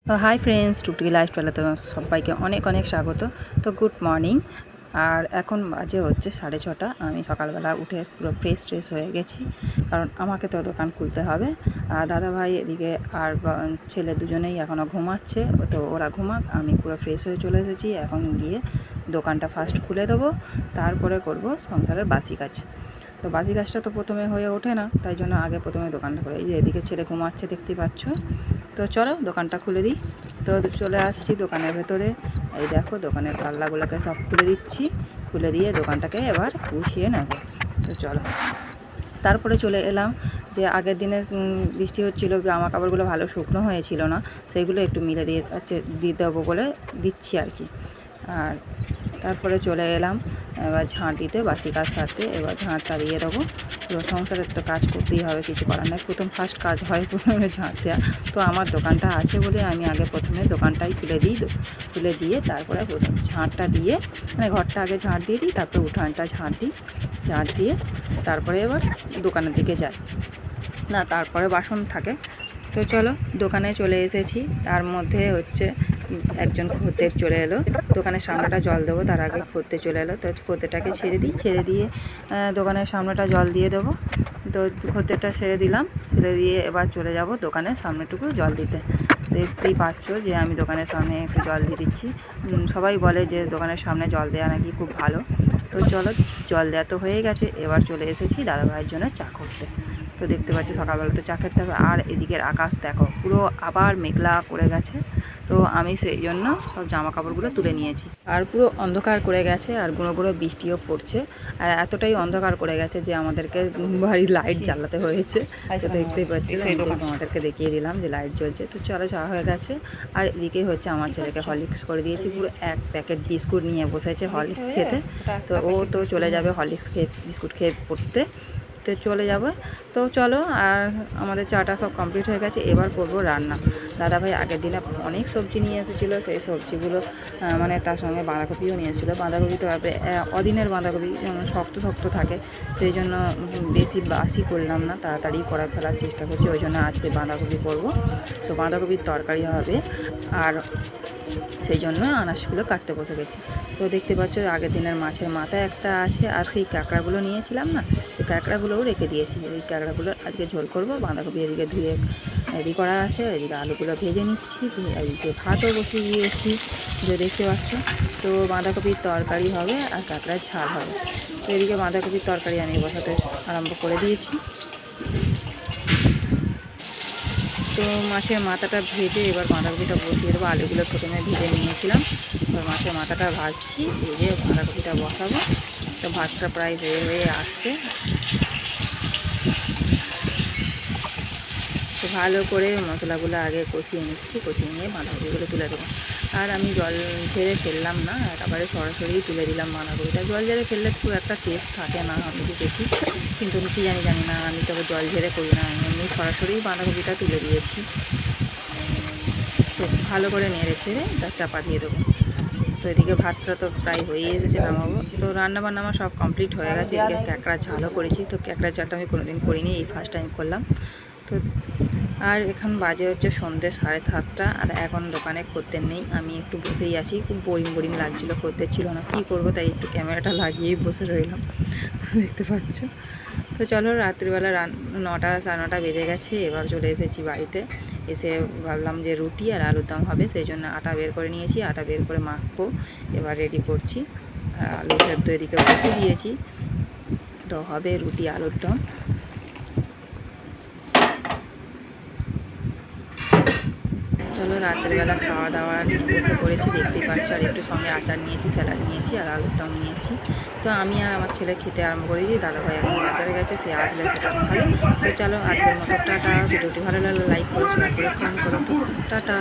তো hi friends, টুকটুকি লাইফস্টাইলে তো সবাইকে অনেক অনেক স্বাগত। তো গুড মর্নিং। আর এখন বাজে হচ্ছে 6:30। আমি সকালবেলা উঠে পুরো ফ্রেশ হয়ে গেছি, কারণ আমাকে তো দোকান খুলতে হবে। আর দাদাভাই এদিকে আর ছেলে দুজনেই এখনও ঘুমাচ্ছে, তো ওরা ঘুমাক, আমি পুরো ফ্রেশ হয়ে চলে এসেছি। এখন গিয়ে দোকানটা ফার্স্ট খুলে দেবো, তারপরে করব সংসারের বাসি কাজ। তো বাসি কাজটা তো প্রথমে হয়ে ওঠে না, তাই জন্য আগে প্রথমে দোকানটা খুলে। এই যে এদিকে ছেলে ঘুমাচ্ছে, দেখতেই পাচ্ছ। তো চলো দোকানটা খুলে দিই। তো চলে আসছি দোকানের ভেতরে। এই দেখো দোকানের পাল্লাগুলোকে সব খুলে দিচ্ছি, খুলে দিয়ে দোকানটাকে এবার গুছিয়ে নেব। তো চলো, তারপরে চলে এলাম যে আগের দিনে বৃষ্টি হচ্ছিল, জামা কাপড়গুলো ভালো শুকনো হয়েছিল না, সেইগুলো একটু মিলে দিয়ে দেবো বলে দিচ্ছি আর কি। আর তারপরে চলে এলাম এবার ঝাঁট দিতে, বাসি কাজ সারতে। এবার ঝাঁটটা দিয়ে দেবো। পুরো সংসারের তো কাজ করতেই হবে, কিছু করার নেই। ফার্স্ট কাজ হয় প্রথমে ঝাঁট দেওয়া। তো আমার দোকানটা আছে বলে আমি আগে প্রথমে দোকানটাই খুলে দিই। খুলে দিয়ে তারপরে ঝাঁটটা দিয়ে, মানে ঘরটা আগে ঝাঁট দিয়ে দিই, তারপরে উঠানটা ঝাঁট দিই। ঝাঁট দিয়ে তারপরে এবার দোকানের দিকে যাই না, তারপরে বাসন থাকে। তো চলো দোকানে চলে এসেছি। তার মধ্যে হচ্ছে একজন খদ্দের চলে এলো। দোকানের সামনেটা জল দেবো, তার আগে খদ্দের চলে এলো। তো খদ্দেরটাকে ছেড়ে দিই, ছেড়ে দিয়ে দোকানের সামনেটা জল দিয়ে দেবো। তো খদ্দেরটা ছেড়ে দিলাম, ছেড়ে দিয়ে এবার চলে যাব দোকানের সামনেটুকু জল দিতে। দেখতেই পাচ্ছ যে আমি দোকানের সামনে একটু জল দিয়ে দিচ্ছি। সবাই বলে যে দোকানের সামনে জল দেওয়া নাকি খুব ভালো। তো চলো, জল দেওয়া তো হয়ে গেছে, এবার চলে এসেছি দাদাভাইয়ের জন্য চা করতে। তো দেখতে পাচ্ছি সকালবেলা তো চা খেতে হবে। আর এদিকের আকাশ দেখো, পুরো আবার মেঘলা করে গেছে। তো আমি সেই জন্য সব জামা কাপড়গুলো তুলে নিয়েছি। আর পুরো অন্ধকার করে গেছে, আর গুঁড়ো গুঁড়ো বৃষ্টিও পড়ছে। আর এতটাই অন্ধকার করে গেছে যে আমাদেরকে বাড়ির লাইট জ্বালাতে হয়েছে। তো দেখতেই পাচ্ছি, সেই দোকান তোমাদেরকে দেখিয়ে দিলাম যে লাইট জ্বলছে। তো চলো, চা হয়ে গেছে। আর এদিকে হচ্ছে আমার ছেলেকে হরলিক্স করে দিয়েছি। পুরো এক প্যাকেট বিস্কুট নিয়ে বসেছে হরলিক্স খেতে। তো ও তো চলে যাবে হরলিক্স খেয়ে, বিস্কুট খেয়ে পড়তে। তো চলে যাবে। তো চলো, আর আমাদের চাটা সব কমপ্লিট হয়ে গেছে। এবার করবো রান্না। দাদাভাই আগের দিনে অনেক সবজি নিয়ে এসেছিলো, সেই সবজিগুলো মানে তার সঙ্গে বাঁধাকপিও নিয়ে এসেছিলো। বাঁধাকপি তো অদিনের বাঁধাকপি শক্ত শক্ত থাকে, সেই জন্য বেশি বাসি করলাম না, তাড়াতাড়ি করা ফেলার চেষ্টা করছি। ওই জন্য আজকে বাঁধাকপি করবো। তো বাঁধাকপির তরকারি হবে, আর সেই জন্য আনাজগুলো কাটতে বসে গেছি। তো দেখতে পাচ্ছ আগের দিনের মাছের মাথা একটা আছে, আর সেই কাঁকড়াগুলো নিয়েছিলাম না, এই কাঁকড়াগুলোও রেখে দিয়েছি। এই কাঁকড়াগুলো আজকে ঝোল করবো। বাঁধাকপি এদিকে ধুয়ে রেডি করা আছে, এদিকে আলুগুলো ভেজে নিচ্ছি, এদিকে ভাতও বসিয়ে দিয়েছি যে দেখতে পাচ্ছ। তো বাঁধাকপির তরকারি হবে আর কাঁকড়ার ঝাল হবে। তো এদিকে বাঁধাকপির তরকারি আমি বসাতে আরম্ভ করে দিয়েছি। তো মাছের মাথাটা ভেজে এবার বাঁধাকপিটা বসিয়ে দেবো। আলুগুলো প্রথমে ভেজে নিয়েছিলাম, এবার মাছের মাথাটা ভাজছি, ভেজে বাঁধাকপিটা বসাবো। তো ভাতটা প্রায় হয়ে আসছে। তো ভালো করে মশলাগুলো আগে কষিয়ে নিচ্ছি, কষিয়ে নিয়ে বাঁধাকপিগুলো তুলে দেবো। আর আমি জল ঝেড়ে ফেললাম না, একেবারে সরাসরি তুলে দিলাম বাঁধাকপিটা। জল ঝেড়ে ফেললে খুব একটা টেস্ট থাকে না, আমি দেখেছি, কিন্তু কি জানি না, আমি তবে জল ঝেড়ে করি না, আমি এমনি সরাসরি বাঁধাকপিটা তুলে দিয়েছি। তো ভালো করে নেড়ে ছেড়ে তার চাপা দিয়ে দেবো। তো এদিকে ভাতটা তো প্রায় হয়েই এসেছে, নামাবো। তো রান্নাবান্না আমার সব কমপ্লিট হয়ে গেছে। এদিকে ক্যাঁকড়া ঝালও করেছি। তো ক্যাঁকড়ার ঝালটা আমি কোনোদিন করিনি, এই ফার্স্ট টাইম করলাম। তো আর এখন বাজে হচ্ছে সন্ধ্যে 7:30। আর এখন দোকানে খদ্দের নেই, আমি একটু বসেই আছি। খুব বোরিং লাগছিলো, খদ্দের ছিল না, কী করবো, তাই একটু ক্যামেরাটা লাগিয়েই বসে রইলাম। তো দেখতে পাচ্ছ। তো চলো, রাত্রিবেলা 9টা 9:30 বেজে গেছে। এবার চলে এসেছি বাড়িতে। এসে ভাবলাম যে রুটি আর আলুর দম হবে, সেই জন্য আটা বের করে নিয়েছি, আটা বের করে মাখবো। এবার রেডি করছি। আলু সেদ্ধ এদিকে বসিয়ে দিয়েছি, তো হবে রুটি আলুর দম। চলো, রাত্রিবেলা খাওয়া দাওয়া বসে পড়েছি, দেখতেই পাচ্ছ। আর একটু সঙ্গে আচার নিয়েছি, স্যালাড নিয়েছি, আর আলুর দম নিয়েছি। তো আমি আর আমার ছেলে খেতে আরম্ভ করেছি। দাদাভাই এখন বাজারে গেছে, সে আসলে সেটা ভালো। তো চলো, আজকের মতো টাটা। ভিডিওটি ভালো লাগলে লাইক করো, শেয়ার করে কমেন্ট করো। তো টাটা।